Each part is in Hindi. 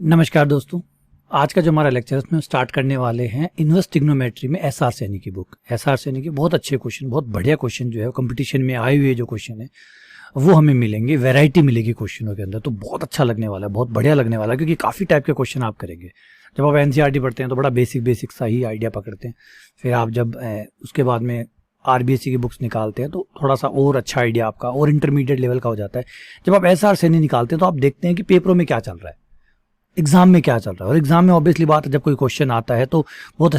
नमस्कार दोस्तों। आज का जो हमारा लेक्चर है उसमें स्टार्ट करने वाले हैं इन्वर्स ट्रिग्नोमेट्री में एसआर सैनी की बुक। एसआर सैनी के बहुत अच्छे क्वेश्चन, बहुत बढ़िया क्वेश्चन जो है कंपटीशन में आए हुए जो क्वेश्चन है वो हमें मिलेंगे, वैरायटी मिलेगी क्वेश्चनों के अंदर, तो बहुत अच्छा लगने वाला है, बहुत बढ़िया लगने वाला है, क्योंकि काफ़ी टाइप के क्वेश्चन आप करेंगे। जब आप एनसीईआरटी पढ़ते हैं तो बड़ा बेसिक सा ही आइडिया पकड़ते हैं, फिर आप जब उसके बाद में आरबीएससी की बुक्स निकालते हैं तो थोड़ा सा और अच्छा आइडिया आपका और इंटरमीडिएट लेवल का हो जाता है। जब आप एसआर सैनी निकालते हैं तो आप देखते हैं कि पेपरों में क्या चल रहा है, एग्जाम में क्या चल रहा है। और एग्जाम में ऑब्वियसली बात है, जब कोई क्वेश्चन आता है तो बहुत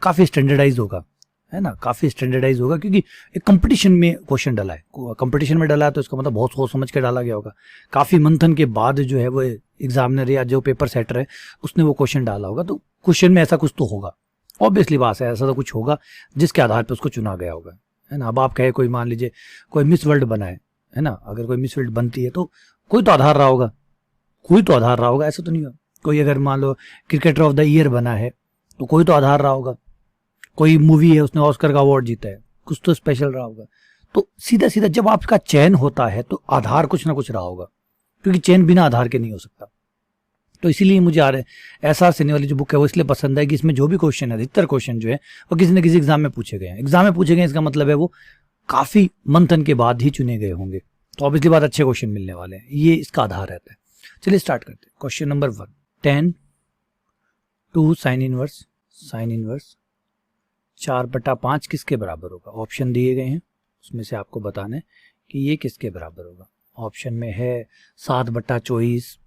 काफ़ी स्टैंडर्डाइज होगा, है ना, काफ़ी स्टैंडर्डाइज होगा, क्योंकि एक कंपटीशन में क्वेश्चन डाला है, कंपटीशन में डाला है तो इसका मतलब बहुत सोच समझ के डाला गया होगा। काफ़ी मंथन के बाद जो है वो एग्जामिनर या जो पेपर सेटर है उसने वो क्वेश्चन डाला होगा, तो क्वेश्चन में ऐसा कुछ तो होगा, ऑब्वियसली बात है, ऐसा तो कुछ होगा जिसके आधार पर उसको चुना गया होगा, है ना। अब आप कहे कोई, मान लीजिए कोई मिस वर्ल्ड बना है ना, अगर कोई मिस वर्ल्ड बनती है तो कोई तो आधार रहा होगा, कोई तो आधार रहा होगा, ऐसा तो नहीं होगा। कोई अगर मान लो क्रिकेटर ऑफ द ईयर बना है तो कोई तो आधार रहा होगा। कोई मूवी है उसने ऑस्कर का अवार्ड जीता है, कुछ तो स्पेशल रहा होगा। तो सीधा सीधा जब आपका चयन होता है तो आधार कुछ ना कुछ रहा होगा, क्योंकि चयन बिना आधार के नहीं हो सकता। तो इसीलिए मुझे एसआर सैनी वाली जो बुक है वो इसलिए पसंद है कि इसमें जो भी क्वेश्चन है, अधिकतर क्वेश्चन जो है वो किसी न किसी एग्जाम में पूछे गए हैं। एग्जाम में पूछे गए इसका मतलब है वो काफी मंथन के बाद ही चुने गए होंगे, तो ऑब्वियसली बात अच्छे क्वेश्चन मिलने वाले हैं, ये इसका आधार रहता है। चलिए स्टार्ट करते हैं। क्वेश्चन नंबर 1, 10 साइन इनवर्स 4/5 किसके बराबर होगा। ऑप्शन दिए गए हैं, उसमें से आपको बताना है कि ये किसके बराबर होगा। ऑप्शन में है 7/24,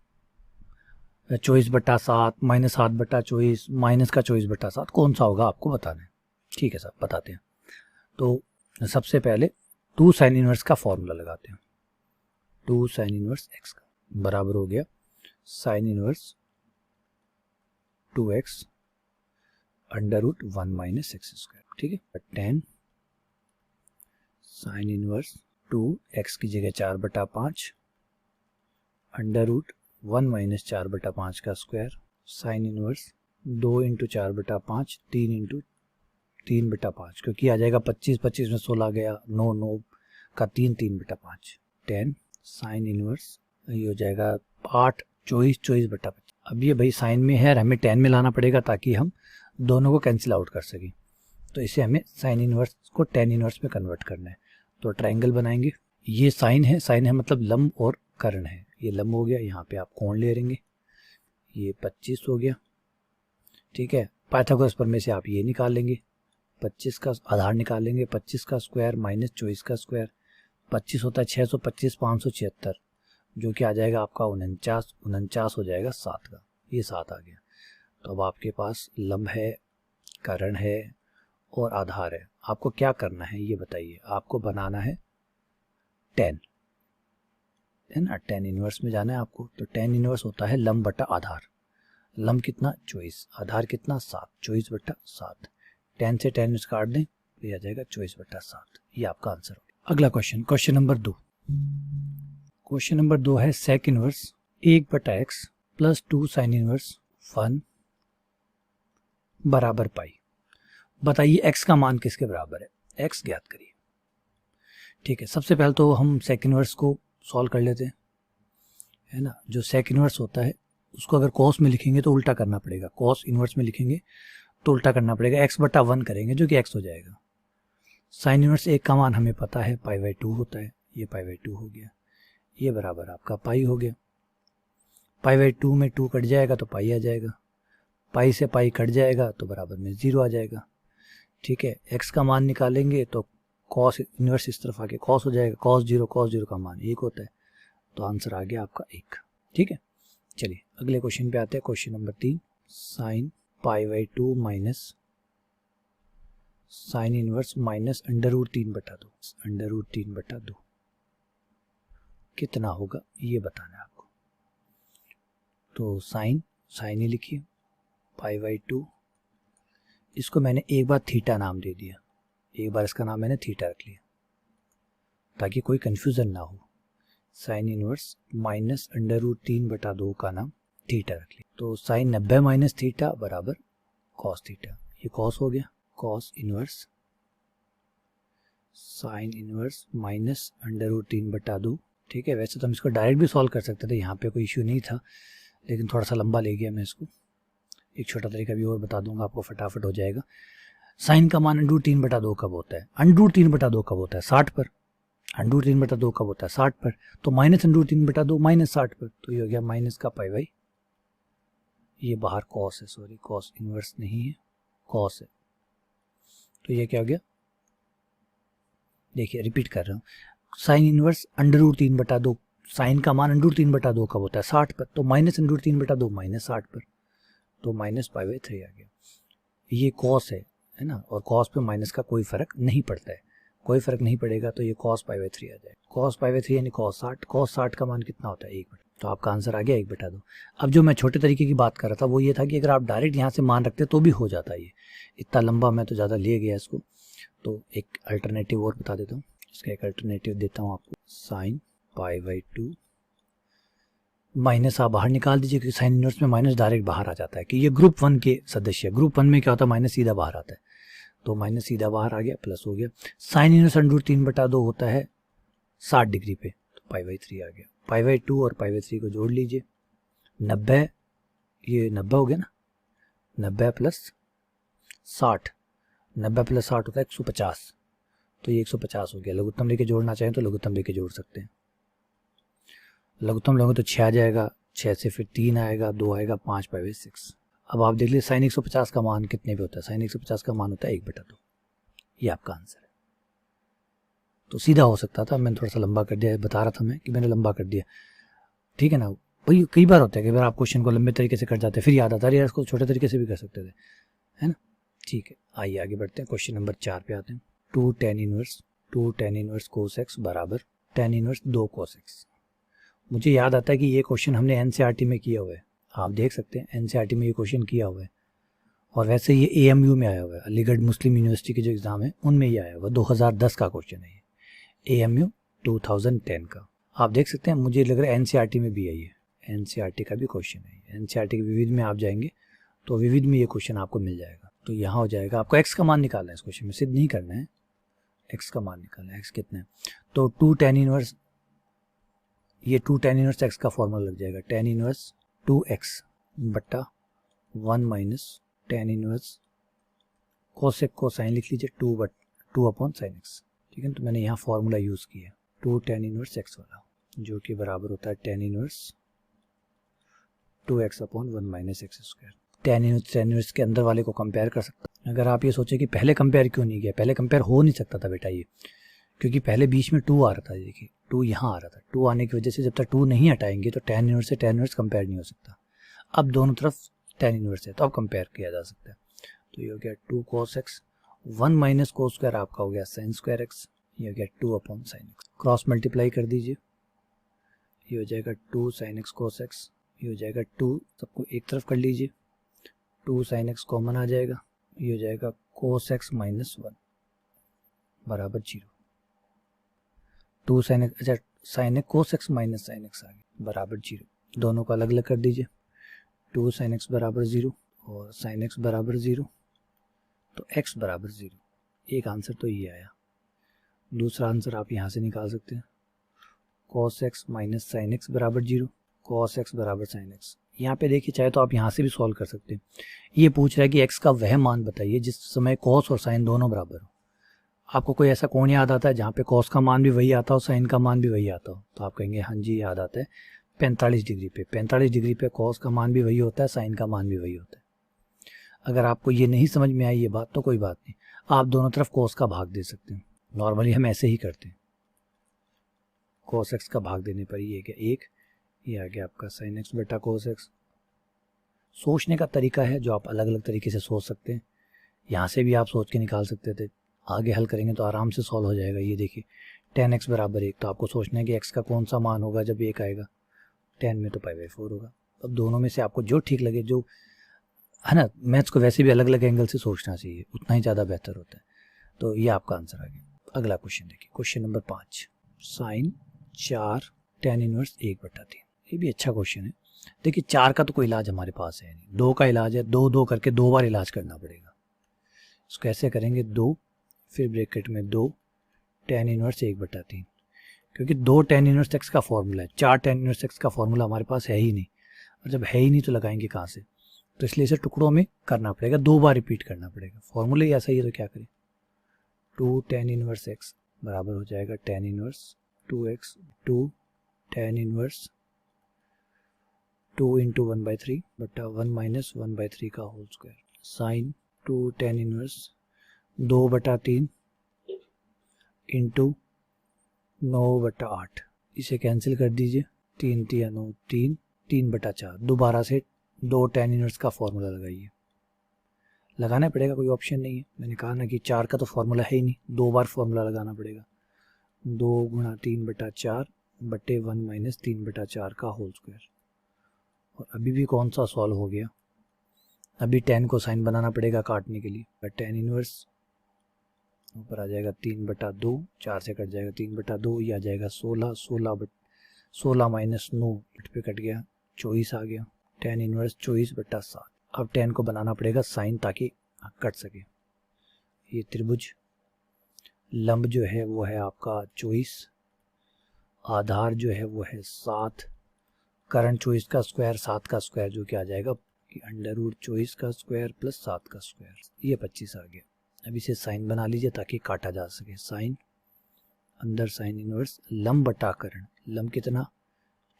24/7, -7/24, माइनस का 24/7, कौन सा होगा आपको बताना है। ठीक है साहब, बताते हैं। तो सबसे पहले 2 साइन इनवर्स का फॉर्मूला लगाते हैं। 2 साइन इनवर्स एक्स का बराबर हो गया साइन इनवर्स 2x √1 - ठीक है। 10 साइन इनवर्स 2x की जगह 4/5 √1 - 4/5 का स्क्वायर, साइन इनवर्स 2 × 4/5 3 × 3/5, क्योंकि आ जाएगा 25, 25 में 16 गया, 9, 9 का 3, 3/5। 10 साइन इनवर्स, ये हो जाएगा 8, 24, 24/25। अब ये भाई साइन में है, हमें 10 में लाना पड़ेगा ताकि हम दोनों को कैंसिल आउट कर सकें। तो इसे हमें साइन इनवर्स को tan इनवर्स में कन्वर्ट करना है। तो ट्रायंगल बनाएंगे। ये साइन है मतलब लंब और कर्ण है। ये लंब हो गया, यहाँ पे आप कोण ले लेंगे, ये 25 हो गया, ठीक है। पाइथागोरस प्रमेय से आप ये निकाल लेंगे, 25 का आधार निकालेंगे, 25 का स्क्वायर माइनस 24 का स्क्वायर, 25 होता है 625, 576, जो कि आ जाएगा आपका 49 हो जाएगा 7 का, ये 7 आ गया। तो अब आपके पास लंब है, कर्ण है और आधार है। आपको क्या करना है ये बताइए। आपको बनाना है tan, है ना, tan इनवर्स में जाना है आपको। तो tan इनवर्स होता है लंब बटा आधार। लंब कितना 24, आधार कितना 7, 24/7। tan से tan इनवर्स काट दें तो ये आ जाएगा 24/7। ये आपका आंसर हो गया। अगला question, question number 2। Question number 2 है sec inverse 1/x + 2 sine inverse 1 बराबर पाई। बताइए x का मान किसके बराबर है, x ज्ञात करिए। ठीक है, सबसे पहले तो हम सेक इनवर्स को सॉल्व कर लेते हैं, है ना। जो सेक इनवर्स होता है उसको अगर कॉस में लिखेंगे तो उल्टा करना पड़ेगा, कॉस इनवर्स में लिखेंगे तो उल्टा करना पड़ेगा, x/1 करेंगे जो कि x हो जाएगा। साइन इनवर्स 1 का मान हमें पता है π/2 होता है, ये π/2 हो गया, ये बराबर आपका पाई हो गया। π/2 में 2 कट जाएगा तो पाई आ जाएगा, पाई से पाई कट जाएगा तो बराबर में 0 आ जाएगा। ठीक है, x का मान निकालेंगे तो कॉस इनवर्स इस तरफ आके कॉस हो जाएगा, cos 0 का मान 1 होता है, तो आंसर आ गया आपका 1। ठीक है, चलिए अगले क्वेश्चन पे आते हैं। Question number 3, sine π/2 minus sine inverse minus √3/2 कितना होगा ये बताना है आपको। तो साइन ही लिखिए, π/2, इसको मैंने एक बार थीटा नाम दे दिया, एक बार इसका नाम मैंने थीटा रख लिया ताकि कोई कंफ्यूजन ना हो। साइन इनवर्स माइनस √3/2 का नाम थीटा रख लिया। तो साइन 90 माइनस थीटा बराबर कॉस थीटा, ये कॉस हो गया, cos inverse sine inverse minus √3/2। ठीक है, वैसे तो हम इसको डायरेक्ट भी सॉल्व कर सकते थे, यहाँ पे कोई इश्यू नहीं था, लेकिन थोड़ा सा लंबा ले गया मैं इसको। एक छोटा तरीका भी और बता दूंगा आपको, फटाफट हो जाएगा। साइन का मान √3/2 कब होता है? √3/2 कब होता है? 60 पर। √3/2 कब होता है? 60 पर। तो -√3/2 -60 पर, तो ये हो गया माइनस का पाई बाई, ये बाहर कॉस है, सॉरी कॉस इनवर्स नहीं है, कॉस है। तो ये क्या हो गया, देखिए रिपीट कर रहा हूँ, साइन इनवर्स √3/2, साइन का मान √3/2 कब होता है? 60 पर। तो -√3/2 -60 पर, तो -π/3 आ गया। ये कॉस है ना, और कॉस पे माइनस का कोई फर्क नहीं पड़ता है, कोई फर्क नहीं पड़ेगा, तो ये cos π/3 आ जाए। cos π/3 यानी cos 60, cos 60 का मान कितना होता है? 1/2। तो आपका आंसर आ गया 1/2। अब जो मैं छोटे तरीके की बात कर रहा था वो ये था कि अगर आप डायरेक्ट यहाँ से मान रखते तो भी हो जाता है। ये इतना लंबा मैं तो ज़्यादा ले गया इसको, तो एक अल्टरनेटिव और बता देता हूँ। इसका एक अल्टरनेटिव देता हूँ आपको, साइन π/2 माइनस आप बाहर निकाल दीजिए, क्योंकि साइन इनवर्स में माइनस डायरेक्ट बाहर आ जाता है, कि ये ग्रुप 1 के सदस्य, ग्रुप 1 में क्या होता है? माइनस सीधा बाहर आता है, तो माइनस सीधा बाहर आ गया, प्लस हो गया। साइन इनवर्स √3/2 होता है 60 डिग्री पे, तो π/3 आ गया। π/2 और π/3 को जोड़ लीजिए, 90, ये 90 हो गया ना, 90 प्लस 60, 90 प्लस 60 होता है 150, तो ये 150 हो गया। लघुत्तम लेके जोड़ना चाहें तो लघुत्तम लेके जोड़ सकते हैं। लघुत्तम लोगे तो 6 आ जाएगा, 6 से फिर 3 आएगा, 2 आएगा, 5 π/6। अब आप देख लीजिए साइन 150 का मान कितने पे होता है? साइन 150 का मान होता है 1/2। ये आपका आंसर है। तो सीधा हो सकता था, मैंने थोड़ा सा लंबा कर दिया, बता रहा था मैं कि मैंने लंबा कर दिया, ठीक है ना भाई। कई बार होता है, कई बार आप क्वेश्चन को लंबे तरीके से कर जाते हैं, फिर याद आता है यार इसको छोटे तरीके से भी कर सकते थे, है ना। ठीक है, आइए आगे बढ़ते हैं, क्वेश्चन नंबर 4 पे आते हैं। 2 tan इनवर्स cos x बराबर tan इनवर्स 2 cos x। मुझे याद आता है कि ये क्वेश्चन हमने एनसीईआरटी में किया हुआ है, आप देख सकते हैं एनसीईआरटी में ये क्वेश्चन किया हुआ है, और वैसे ये एएमयू में आया हुआ है, अलीगढ़ मुस्लिम यूनिवर्सिटी के जो एग्जाम है उनमें ही आया हुआ है। 2010 का क्वेश्चन है ये, एएमयू 2010 का। आप देख सकते हैं, मुझे लग रहा है एनसीईआरटी में भी आई है, एनसीईआरटी का भी क्वेश्चन है। एनसीईआरटी के विविध में आप जाएंगे तो विविध में ये क्वेश्चन आपको मिल जाएगा। तो यहाँ हो जाएगा, आपको एक्स का मान निकालना है, इस क्वेश्चन में सिद्ध नहीं करना है, एक्स का मान निकालना है। एक्स कितना है? तो 2 tan इनवर्स, ये 2 tan इनवर्स एक्स का फॉर्मूला लग जाएगा, tan इनवर्स 2x बट्टा 1 माइनस tan इनवर्स कोसेक को साइन लिख लीजिए 2/sin x, ठीक है। तो मैंने यहाँ फॉर्मूला यूज़ किया 2 tan इनवर्स x वाला, जो कि बराबर होता है tan inverse 2x/1 minus x²। tan inverse के अंदर वाले को कंपेयर कर सकता हूँ। अगर आप ये सोचे कि पहले कंपेयर क्यों नहीं किया, पहले कंपेयर हो नहीं सकता था बेटा ये, क्योंकि पहले बीच में 2 आ रहा था, देखिए 2 यहाँ आ रहा था, 2 आने की वजह से जब तक 2 नहीं हटाएंगे तो tan इनवर्स से tan इनवर्स कंपेयर नहीं हो सकता। अब दोनों तरफ tan इनवर्स है तो अब कंपेयर किया जा सकता है। तो ये हो गया 2 cos x, 1 minus cos square आपका हो गया sin स्क्वायर x, ये हो गया 2/sin x। क्रॉस मल्टीप्लाई कर दीजिए, ये हो जाएगा 2 sin x cos x, ये हो जाएगा 2, सबको एक तरफ कर लीजिए, 2 sin x कॉमन आ जाएगा, ये हो जाएगा cos x माइनस 1 बराबर 0। 2 sin x, अच्छा sin x cos x minus sin x आ गया बराबर 0। दोनों को अलग अलग कर दीजिए, 2 sin x बराबर 0 और sin x बराबर 0, तो x बराबर 0। एक आंसर तो ये आया। दूसरा आंसर आप यहाँ से निकाल सकते हैं, cos x minus sin x बराबर 0, cos x बराबर sin x। यहाँ पे देखिए, चाहे तो आप यहाँ से भी सॉल्व कर सकते हैं। ये पूछ रहा है कि x का वह मान बताइए जिस समय cos और sin दोनों बराबर हो। आपको कोई ऐसा कोण याद आता है जहाँ पे cos का मान भी वही आता हो, sin का मान भी वही आता हो? तो आप कहेंगे हाँ जी याद आता है, 45 डिग्री पे, 45 डिग्री पे cos का मान भी वही होता है, sin का मान भी वही होता है। अगर आपको ये नहीं समझ में आई ये बात तो कोई बात नहीं, आप दोनों तरफ cos का भाग दे सकते हैं। नॉर्मली हम ऐसे ही करते हैं, cos x का भाग देने पर ये क्या, 1, ये आ गया आपका sin x बटा cos x। सोचने का तरीका है जो आप अलग अलग तरीके से सोच सकते हैं, यहाँ से भी आप सोच के निकाल सकते थे, आगे हल करेंगे तो आराम से सॉल्व हो जाएगा। ये देखिए tan x बराबर 1, तो आपको सोचना है कि x का कौन सा मान होगा जब 1 आएगा, tan में तो π/4 होगा। अब दोनों में से आपको जो ठीक लगे, जो है ना, मैथ्स को वैसे भी अलग अलग एंगल से सोचना चाहिए, उतना ही ज़्यादा बेहतर होता है। तो ये आपका आंसर आ गया। अगला क्वेश्चन देखिए, question number 5, sine 4 tan inverse 1/3। ये भी अच्छा क्वेश्चन है। देखिए 4 का तो कोई इलाज हमारे पास है नहीं, 2 का इलाज है, 2 करके 2 बार इलाज करना पड़ेगा। इसको ऐसे करेंगे 2 फिर ब्रैकेट में 2 tan इनवर्स 1/3, क्योंकि 2 tan इनवर्स x का फॉर्मूला है, 4 tan इनवर्स x का फॉर्मूला हमारे पास है ही नहीं। और जब है ही नहीं तो लगाएंगे कहाँ से, तो इसलिए इसे टुकड़ों में करना पड़ेगा, 2 बार रिपीट करना पड़ेगा। फॉर्मूला ही ऐसा ही है तो क्या करें, 2 tan इनवर्स x बराबर हो जाएगा tan inverse 2x 2 tan inverse 2 into 1/3 बटा 1 माइनस 1/3 का whole square sine 2 tan inverse 2/3 into 9/8। इसे कैंसिल कर दीजिए, 3 3 9 3 3/4। दोबारा से 2 tan इनवर्स का फॉर्मूला लगाइए, लगाना पड़ेगा, कोई ऑप्शन नहीं है। मैंने कहा ना कि 4 का तो फॉर्मूला है ही नहीं, 2 बार फॉर्मूला लगाना पड़ेगा। 2 गुणा 3/4 बटे 1 माइनस 3/4 का होल स्क्वायर। और अभी भी कौन सा सॉल्व हो गया, अभी tan को साइन बनाना पड़ेगा काटने के लिए। tan इनवर्स ऊपर आ जाएगा 3/2, 4 से कट जाएगा 3/2, ये आ जाएगा 16 16 माइनस 9 पे कट गया 24 आ गया। tan inverse 24/7। अब tan को बनाना पड़ेगा साइन ताकि कट सके। ये त्रिभुज लंब जो है वो है आपका 24, आधार जो है वो है 7, करण 24 का स्क्वायर 7 का स्क्वायर जो कि आ जाएगा कि √24 का स्क्वायर प्लस 7 का स्क्वायर, ये 25 आ गया। अब इसे साइन बना लीजिए ताकि काटा जा सके। साइन अंदर साइन इनवर्स लंब बटा करण, लंब कितना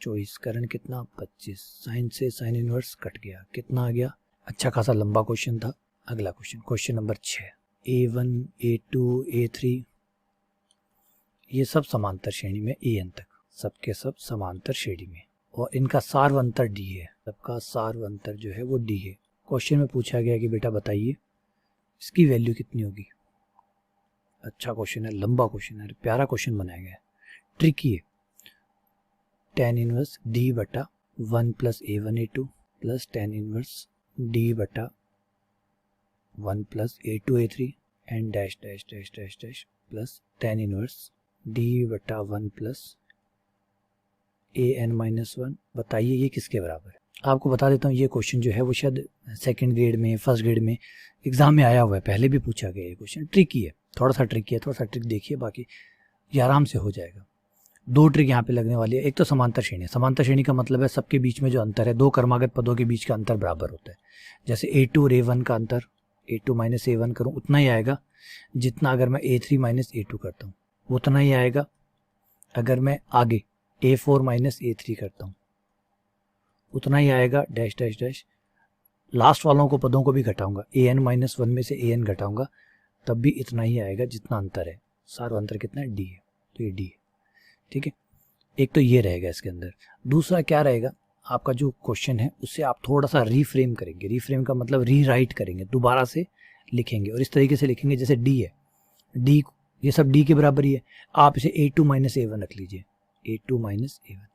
24, करण कितना 25, साइन से साइन इनवर्स कट गया, कितना आ गया। अच्छा खासा लंबा क्वेश्चन था। अगला question, question number 6। A1 A2 A3 ये सब समांतर श्रेणी में, an तक सबके सब समांतर श्रेणी में, और इनका सार्वंतर d है, सबका सार्वंतर जो है वो d है। क्वेश्चन में पूछा गया कि बेटा बताइए इसकी वैल्यू कितनी होगी। अच्छा क्वेश्चन है, लंबा क्वेश्चन है, प्यारा क्वेश्चन बनाया गया है, ट्रिकी है। tan इनवर्स d बटा 1 plus A1 A2 plus tan inverse d बटा 1 plus A2 A3 and dash dash dash dash dash plus tan inverse d बटा 1 प्लस an-1। बताइए ये किसके बराबर है। आपको बता देता हूँ ये क्वेश्चन जो है वो शायद सेकंड ग्रेड में, फर्स्ट ग्रेड में एग्जाम में आया हुआ है, पहले भी पूछा गया। ये क्वेश्चन ट्रिकी है, थोड़ा सा ट्रिकी है, थोड़ा सा ट्रिक देखिए, बाकी ये आराम से हो जाएगा। 2 ट्रिक यहाँ पे लगने वाली है। एक तो समांतर श्रेणी, समांतर श्रेणी का मतलब है सबके बीच में जो अंतर है, 2 क्रमागत पदों के बीच का अंतर बराबर होता है। जैसे A2 और A1 का अंतर A2 माइनस A1 करूँ उतना ही आएगा जितना अगर मैं A3 माइनस A2 करता हूँ, उतना ही आएगा अगर मैं आगे A4 माइनस A3 करता हूँ, उतना ही आएगा डैश डैश डैश। लास्ट वालों को पदों को भी घटाऊंगा, an-1 में से an घटाऊंगा तब भी इतना ही आएगा जितना अंतर है। सारा अंतर कितना है, d है, तो ये d है, ठीक है। एक तो ये रहेगा इसके अंदर। दूसरा क्या रहेगा, आपका जो क्वेश्चन है उससे आप थोड़ा सा रीफ्रेम करेंगे। रीफ्रेम का मतलब रीराइट करेंगे, दोबारा से लिखेंगे, और इस तरीके से लिखेंगे जैसे d है, d ये सब d के बराबर ही है। आप इसे A2 माइनस A1 रख लीजिए, A2 माइनस A1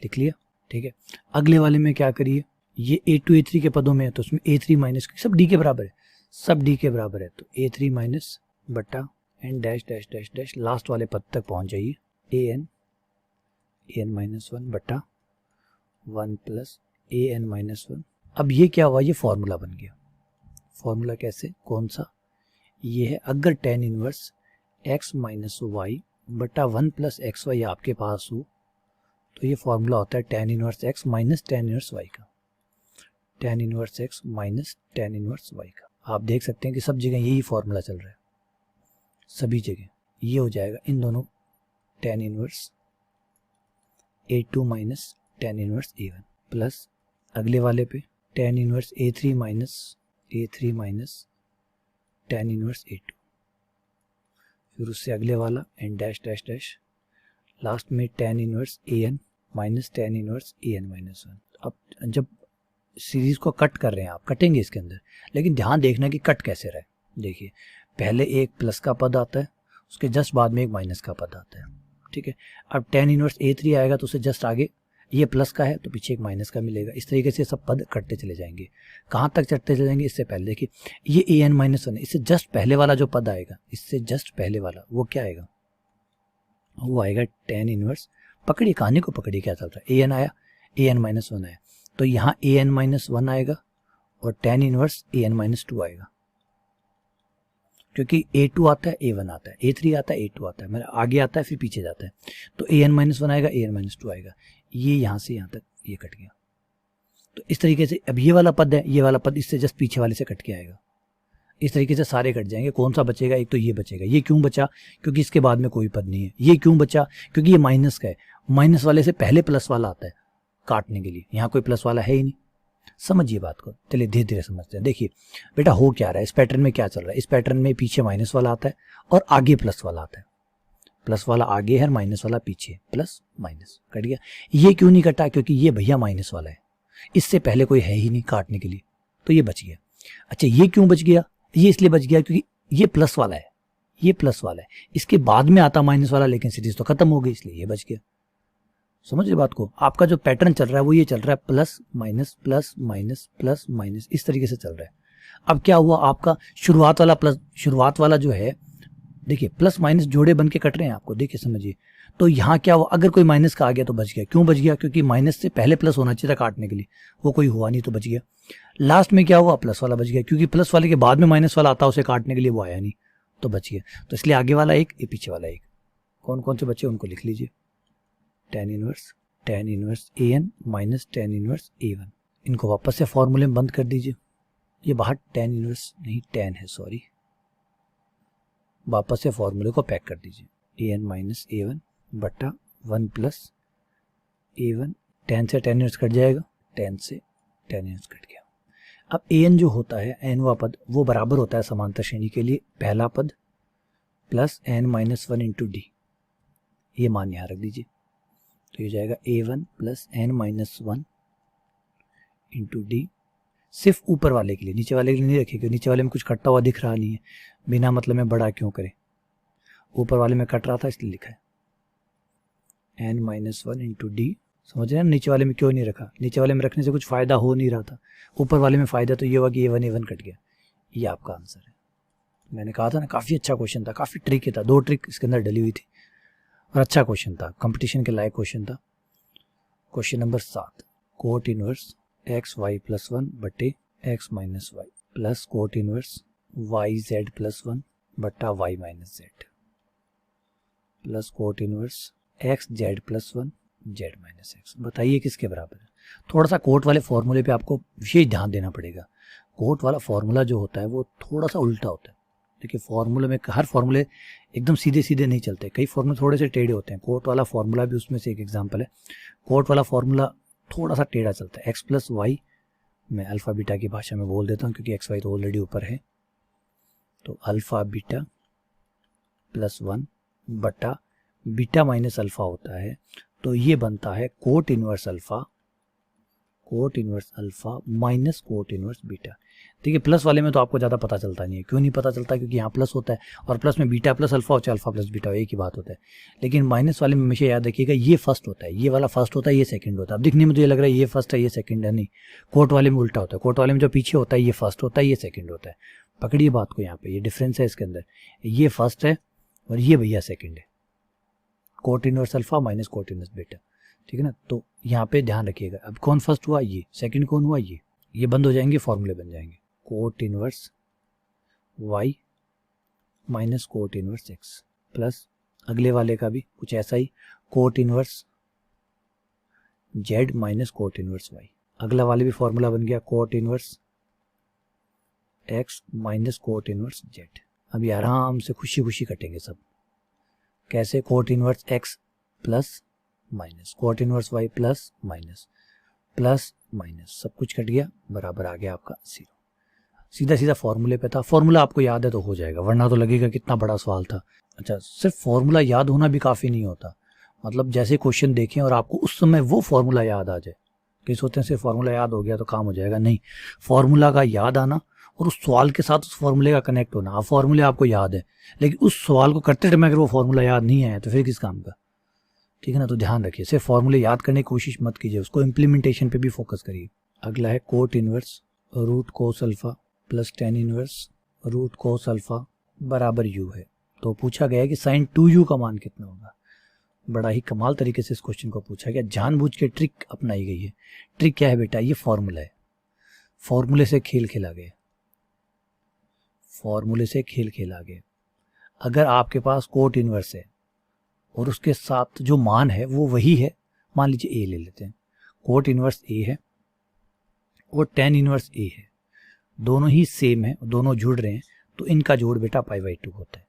लिख लिया, ठीक है। अगले वाले में क्या करिए, ये A2 A3 के पदों में है तो उसमें A3 माइनस, सब d के बराबर है, सब d के बराबर है, तो A3 माइनस बटा and dash dash dash dash last वाले पद तक पहुंच जाइए। an-1 बटा 1 प्लस an-1। अब ये क्या हुआ, ये फॉर्मूला बन गया। फॉर्मूला कैसे, कौन सा, ये है अगर tan inverse x minus y बटा 1 प्लस एक्स वाई आपके पास हो तो ये फॉर्मूला होता है tan inverse x minus tan inverse y का, tan inverse x minus tan inverse y का। आप देख सकते हैं कि सब जगह यही फॉर्मूला चल रहा है, सभी जगह ये हो जाएगा। इन दोनों tan inverse A2 minus tan inverse A1 plus अगले वाले पे tan inverse A3 minus tan inverse A2, फिर उससे अगले वाला and dash dash dash last में tan inverse an minus tan inverse an-1। अब जब सीरीज को कट कर रहे हैं आप, कटेंगे इसके अंदर, लेकिन ध्यान देखना कि कट कैसे रहे। देखिए पहले एक प्लस का पद आता है, उसके जस्ट बाद में एक माइनस का पद आता है, ठीक है। अब tan इनवर्स A3 आएगा तो उसे जस्ट आगे ये प्लस का है तो पीछे एक माइनस का मिलेगा। इस तरीके से सब पद कटते चले जाएंगे। कहाँ तक चढ़ते चले जाएंगे, इससे पहले देखिए ये an-1 है, इससे जस्ट पहले वाला जो पद आएगा, इससे जस्ट पहले वाला वो क्या आएगा, वो आएगा tan इनवर्स। पकड़िए कहानी को, पकड़िए क्या चल रहा है, an आया, an-1 आया, तो यहाँ an-1 आएगा और tan इनवर्स an-2 आएगा, क्योंकि A2 आता है A1 आता है, A3 आता है A2 आता है, मेरा आगे आता है फिर पीछे जाता है, तो an-1 आएगा, an-2 आएगा। ये यहाँ से यहाँ तक ये कट गया, तो इस तरीके से अब ये वाला पद है, ये वाला पद इससे जस्ट पीछे वाले से कट के आएगा। इस तरीके से सारे कट जाएंगे। कौन सा बचेगा? एक तो ये बचेगा। ये क्यों बचा? क्योंकि इसके बाद में कोई पद नहीं है। ये क्यों बचा? क्योंकि ये माइनस का है। माइनस वाले से पहले प्लस वाला आता है काटने के लिए, यहाँ कोई प्लस वाला है ही नहीं। समझिए बात को, चलिए धीरे धीरे समझते हैं। देखिए बेटा हो क्या रहा है, इस पैटर्न में क्या चल रहा है। इस पैटर्न में पीछे माइनस वाला आता है और आगे प्लस वाला आता है। प्लस वाला आगे है, माइनस वाला पीछे, प्लस माइनस कट गया। ये क्यों नहीं कटा? क्योंकि ये भैया माइनस वाला है, इससे पहले कोई है ही नहीं काटने के लिए, तो ये बच गया। अच्छा ये क्यों बच गया? ये इसलिए बच गया क्योंकि ये प्लस वाला है, ये प्लस वाला है, इसके बाद में आता माइनस वाला, लेकिन सीरीज तो खत्म हो गई इसलिए ये बच गया। समझिए बात को, आपका जो पैटर्न चल रहा है वो ये चल रहा है plus minus plus minus plus minus, इस तरीके से चल रहा है। अब क्या हुआ, आपका शुरुआत वाला प्लस, शुरुआत वाला जो है देखिए प्लस माइनस जोड़े बन के कट रहे हैं आपको, देखिए समझिए। तो यहाँ क्या हुआ, अगर कोई माइनस का आ गया तो बच गया। क्यों बच गया? क्योंकि माइनस से पहले प्लस होना चाहिए था काटने के लिए, वो कोई हुआ नहीं तो बच गया। लास्ट में क्या हुआ, प्लस वाला बच गया, क्योंकि प्लस वाले के बाद में माइनस वाला आता उसे काटने के लिए, वो आया नहीं तो बच गया। तो इसलिए आगे वाला एक, ये पीछे वाला एक। कौन कौन से बच्चे उनको लिख लीजिए। tan inverse an minus tan inverse a1। इनको वापस से फॉर्मूले में बंद कर दीजिए। ये बाहर tan इनवर्स नहीं tan है, सॉरी, वापस से फॉर्मूले को पैक कर दीजिए। an माइनस a1 बट्टा 1 प्लस a1। tan से tan इनवर्स कट जाएगा, tan से tan इनवर्स कट गया। अब an जो होता है, nवा पद, वो बराबर होता है समांतर श्रेणी के लिए पहला पद plus n minus 1 into D. ये मान यहाँ रख दीजिए, तो ये जाएगा a1 plus n minus 1 into D. सिर्फ ऊपर वाले के लिए, नीचे वाले के लिए नहीं रखिएगा, नीचे वाले में कुछ कटता हुआ दिख रहा नहीं है, बिना मतलब में बड़ा क्यों करें। ऊपर वाले में कट रहा था इसलिए लिखा है n माइनस 1 इंटू डी। समझ रहे हैं नीचे वाले में क्यों नहीं रखा? नीचे वाले में रखने से कुछ फायदा हो नहीं रहा था, ऊपर वाले में फायदा तो ये हुआ कि a1 कट गया। ये आपका आंसर है। मैंने कहा था ना काफ़ी अच्छा क्वेश्चन था, काफ़ी ट्रिकी था, 2 ट्रिक इसके अंदर डली हुई थी और अच्छा क्वेश्चन था, कंपटीशन के लायक क्वेश्चन था। Question number 7, cot inverse x y plus 1 बटे x minus y plus cot inverse y z plus 1 बट्टा y minus z plus cot inverse x z plus 1 z minus x. बताइए किसके बराबर है? थोड़ा सा कोट वाले फॉर्मूले पे आपको विशेष ध्यान देना पड़ेगा। कोट वाला फॉर्मूला जो होता है वो थोड़ा सा उल्टा होता है। देखिए फॉर्मूले में हर फॉर्मूले एकदम सीधे सीधे नहीं चलते, कई फॉर्मूले थोड़े से टेढ़े होते हैं। कोट वाला फॉर्मूला भी उसमें से एक एग्जांपल है। कोट वाला फॉर्मूला थोड़ा सा टेढ़ा चलता है। एक्स प्लस वाई, मैं अल्फ़ा बीटा की भाषा में बोल देता हूँ क्योंकि एक्स वाई तो ऑलरेडी ऊपर है, तो अल्फ़ा बीटा प्लस 1 बटा बीटा माइनस अल्फ़ा होता है, तो ये बनता है cot inverse alpha minus cot inverse beta. देखिए प्लस वाले में तो आपको ज़्यादा पता चलता नहीं है। क्यों नहीं पता चलता? क्योंकि यहाँ प्लस होता है और प्लस में बीटा प्लस अल्फा होता है, अल्फा प्लस बीटा एक ही बात होता है। लेकिन माइनस वाले में हमेशा याद रखिएगा ये फर्स्ट होता है, ये वाला फर्स्ट होता है, ये सेकंड होता है। अब दिखने में तो ये लग रहा है ये फर्स्ट है ये सेकंड है, नहीं, कोट वाले में उल्टा होता है। कोट वाले में जो पीछे होता है ये फर्स्ट होता है ये सेकंड होता है। पकड़िए बात को, यहाँ पे ये डिफरेंस है इसके अंदर, ये फर्स्ट है और ये भैया सेकंड है, cot inverse alpha minus cot inverse beta, ठीक है ना। तो यहाँ पे ध्यान रखिएगा। अब कौन फर्स्ट हुआ? ये। सेकंड कौन हुआ? ये बंद हो जाएंगे, फॉर्मूले बन जाएंगे। Cot inverse y minus cot inverse x plus अगले वाले का भी कुछ ऐसा ही, cot inverse z minus cot inverse y. अगला वाले भी फॉर्मूला बन गया, cot inverse x minus cot inverse z. अभी आराम से खुशी खुशी कटेंगे सब। कैसे? Cot inverse x plus minus cot inverse y plus minus plus minus, सब कुछ कट गया, बराबर आ गया आपका 0। सीधा सीधा फॉर्मूले पे था। फॉर्मूला आपको याद है तो हो जाएगा, वरना तो लगेगा कितना बड़ा सवाल था। अच्छा, सिर्फ फॉर्मूला याद होना भी काफ़ी नहीं होता, मतलब जैसे क्वेश्चन देखें और आपको उस समय वो फॉर्मूला याद आ जाए। कई सोचते हैं सिर्फ फॉर्मूला याद हो गया तो काम हो जाएगा, नहीं, फॉर्मूला का याद आना और उस सवाल के साथ उस फॉर्मूले का कनेक्ट होना। आप फॉर्मूले आपको याद है, लेकिन उस सवाल को करते टाइम अगर वो फॉर्मूला याद नहीं आया तो फिर किस काम का, ठीक है ना। तो ध्यान रखिए, सिर्फ फॉर्मूले याद करने की कोशिश मत कीजिए, उसको इम्प्लीमेंटेशन पे भी फोकस करिए। अगला है cot inverse root cos alpha plus tan inverse root cos alpha बराबर यू है। तो पूछा गया है कि साइन 2u का मान कितना होगा। बड़ा ही कमाल तरीके से इस क्वेश्चन को पूछा गया, जानबूझ के ट्रिक अपनाई गई है। ट्रिक क्या है बेटा? ये फॉर्मूला है, फॉर्मूले से खेल खेला गया, फॉर्मूले से खेल खेला गया। अगर आपके पास कोट इनवर्स है और उसके साथ जो मान है वो वही है, मान लीजिए ए ले लेते हैं, कोट इनवर्स ए है और tan इनवर्स a है, दोनों ही सेम है, दोनों जुड़ रहे हैं, तो इनका जोड़ बेटा π/2 होता है।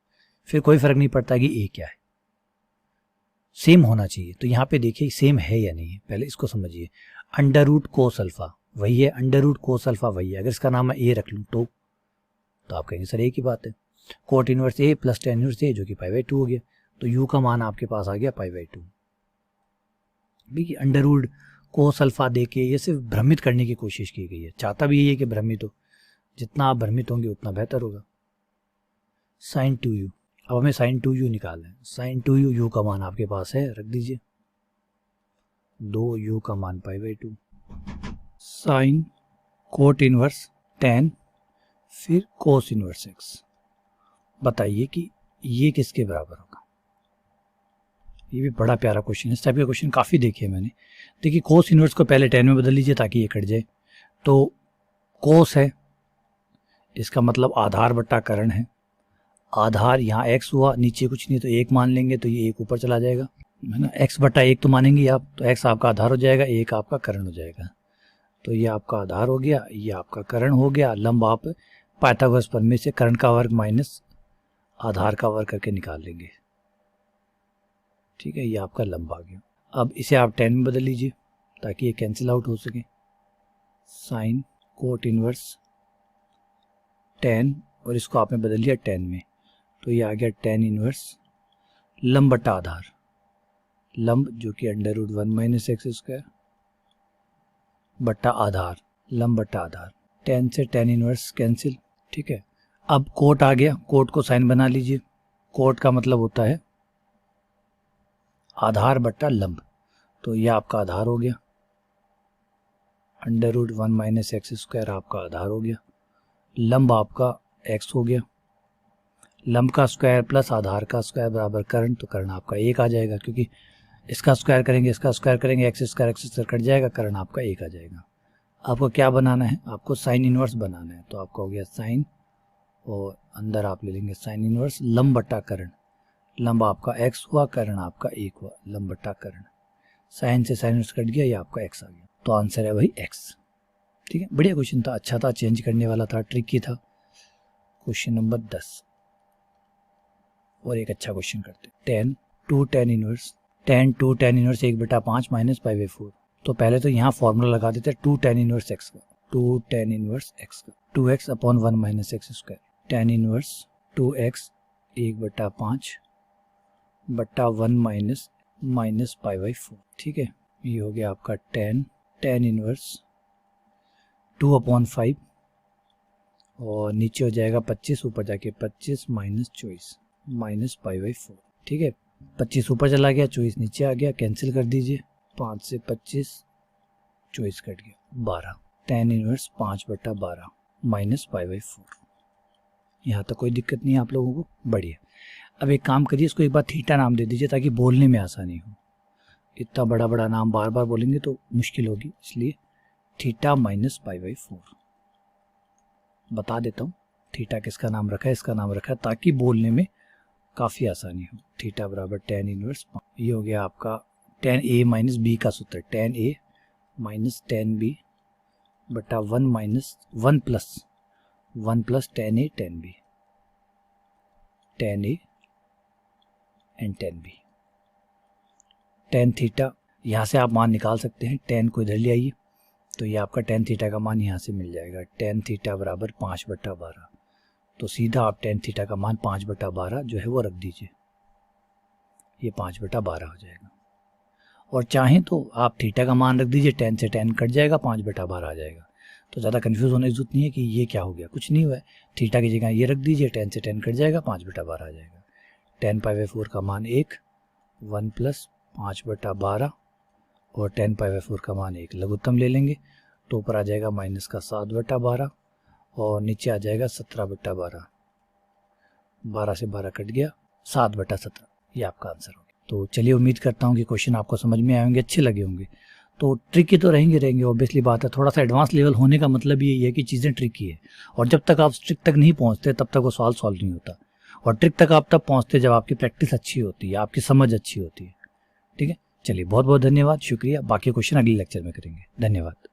फिर कोई फर्क नहीं पड़ता कि a क्या है, सेम होना चाहिए। तो यहाँ पे देखिए सेम है या नहीं है, पहले इसको समझिए। अंडर रूट कोस अल्फा वही है, अंडर रूट कोस अल्फा वही है। अगर इसका नाम मैं ए रख लूँ तो आप कहेंगे सर एक ही बात है। कोट इनवर्स ए प्लस tan इनवर्स ए जो कि π/2 हो गया, तो u का मान आपके पास आ गया π/2। देखिए अंडर रूट कोस अल्फा दे के ये सिर्फ भ्रमित करने की कोशिश की गई है, चाहता भी यही है कि भ्रमित हो, जितना आप भ्रमित होंगे उतना बेहतर होगा। sin 2u, अब हमें sin 2u निकालना है। sin 2u u का मान आपके पास है, रख दीजिए, 2u का मान π/2। sin कोट इनवर्स tan फिर कोस इनवर्स x, बताइए कि ये किसके बराबर होगा। ये भी बड़ा प्यारा क्वेश्चन है, इस टाइप के क्वेश्चन काफ़ी देखे हैं मैंने। देखिए कोस इनवर्स को पहले tan में बदल लीजिए ताकि ये कट जाए। तो कोस है, इसका मतलब आधार बट्टा करण है, आधार यहाँ x हुआ, नीचे कुछ नहीं तो 1 मान लेंगे, तो ये 1 ऊपर चला जाएगा, है ना। x बट्टा 1 तो मानेंगे आप, तो x आपका आधार हो जाएगा, 1 आपका करण हो जाएगा। तो ये आपका आधार हो गया, ये आपका करण हो गया। लंब आप पाइथागोरस प्रमेय से करण का वर्ग माइनस आधार का वर्ग करके निकाल लेंगे, ठीक है। ये आपका लंब आ गया। अब इसे आप tan में बदल लीजिए ताकि ये कैंसिल आउट हो सके। साइन कोट इनवर्स tan, और इसको आपने बदल लिया tan में, तो ये आ गया tan इनवर्स लंब बटा आधार, लंब जो कि under root 1 minus x square बट्टा आधार, लंब बट्टा आधार। tan से tan इनवर्स कैंसिल, ठीक है। अब कोट आ गया, कोट को साइन बना लीजिए। कोट का मतलब होता है आधार बट्टा लंब, तो ये आपका आधार हो गया, under root 1 minus x square आपका आधार हो गया, लंब आपका x हो गया, लंब का स्क्वायर प्लस आधार का स्क्वायर बराबर कर्ण, तो कर्ण आपका 1 आ जाएगा, क्योंकि इसका स्क्वायर करेंगे इसका स्क्वायर करेंगे एक्स स्क्वायर कट जाएगा, कर्ण आपका 1 आ जाएगा। आपको क्या बनाना है, आपको साइन इनवर्स बनाना है, तो आपका हो गया साइन, और अंदर आप ले लेंगे साइन इनवर्स लंब बट्टा कर्ण, लंब आपका x हुआ, कर्ण आपका 1 हुआ, लंब बट्टा कर्ण, साइन से साइन इनवर्स कट गया, ये आपका x आ गया, तो आंसर है वही x, ठीक है। बढ़िया क्वेश्चन था, अच्छा था, चेंज करने वाला था, ट्रिकी था। क्वेश्चन नंबर 10 और एक अच्छा क्वेश्चन करते हैं। tan inverse 1/5 minus π/4। तो पहले तो यहाँ फॉर्मूला लगा देते हैं 2 tan इनवर्स x का, 2 tan इनवर्स x का, 2x upon 1 minus x square, tan inverse 2x 1/5 बट्टा 1 माइनस π/4, ठीक है। ये हो गया आपका tan इनवर्स 2/5 और नीचे हो जाएगा 25, ऊपर जाके 25 माइनस 24 माइनस π/4, ठीक है। 25 ऊपर चला गया, 24 नीचे आ गया, कैंसिल कर दीजिए, 5 से 25 24 कट गया 12, tan इनवर्स 5/12 माइनस π/4। यहाँ तक कोई दिक्कत नहीं है आप लोगों को, बढ़िया। अब एक काम करिए, इसको एक बार थीटा नाम दे दीजिए ताकि बोलने में आसानी हो। इतना बड़ा बड़ा नाम बार बार बोलेंगे तो मुश्किल होगी, इसलिए थीटा माइनस π/4 बता देता हूँ। थीटा किसका नाम रखा है, इसका नाम रखा है ताकि बोलने में काफ़ी आसानी हो। थीटा बराबर tan इनवर्स, ये हो गया आपका tan a माइनस बी का सूत्र, tan a minus tan b बटा 1 plus tan a tan b, tan a and tan b। tan theta यहाँ से आप मान निकाल सकते हैं, tan को इधर ले आइए, तो ये आपका tan थीटा का मान यहाँ से मिल जाएगा, tan थीटा बराबर 5/12। तो सीधा आप tan थीटा का मान 5/12 जो है वो रख दीजिए, ये 5/12 हो जाएगा। और चाहें तो आप थीटा का मान रख दीजिए, tan से tan कट जाएगा, 5/12 आ जाएगा। तो ज़्यादा कंफ्यूज होने की जरूरत नहीं है कि ये क्या हो गया, कुछ नहीं हुआ है। थीटा की जगह ये रख दीजिए, tan से tan कट जाएगा, 5/12 आ जाएगा। tan π/4 का मान 1 प्लस 5/12 और tan π/4 का मान 1 लघुत्तम ले लेंगे, तो ऊपर आ जाएगा माइनस का 7/12 और नीचे आ जाएगा 17/12। 12 से 12 कट गया, 7/17, ये आपका आंसर होगा। तो चलिए, उम्मीद करता हूँ कि क्वेश्चन आपको समझ में आए होंगे, अच्छे लगे होंगे। तो ट्रिकी तो रहेंगे, ऑब्वियसली बात है। थोड़ा सा एडवांस लेवल होने का मतलब यही है कि चीज़ें ट्रिकी है, और जब तक आप ट्रिक तक नहीं पहुँचते तब तक वो सवाल सॉल्व नहीं होता। और ट्रिक तक आप तब पहुँचते जब आपकी प्रैक्टिस अच्छी होती है, आपकी समझ अच्छी होती है, ठीक है। चलिए, बहुत बहुत धन्यवाद, शुक्रिया। बाकी क्वेश्चन अगले लेक्चर में करेंगे। धन्यवाद।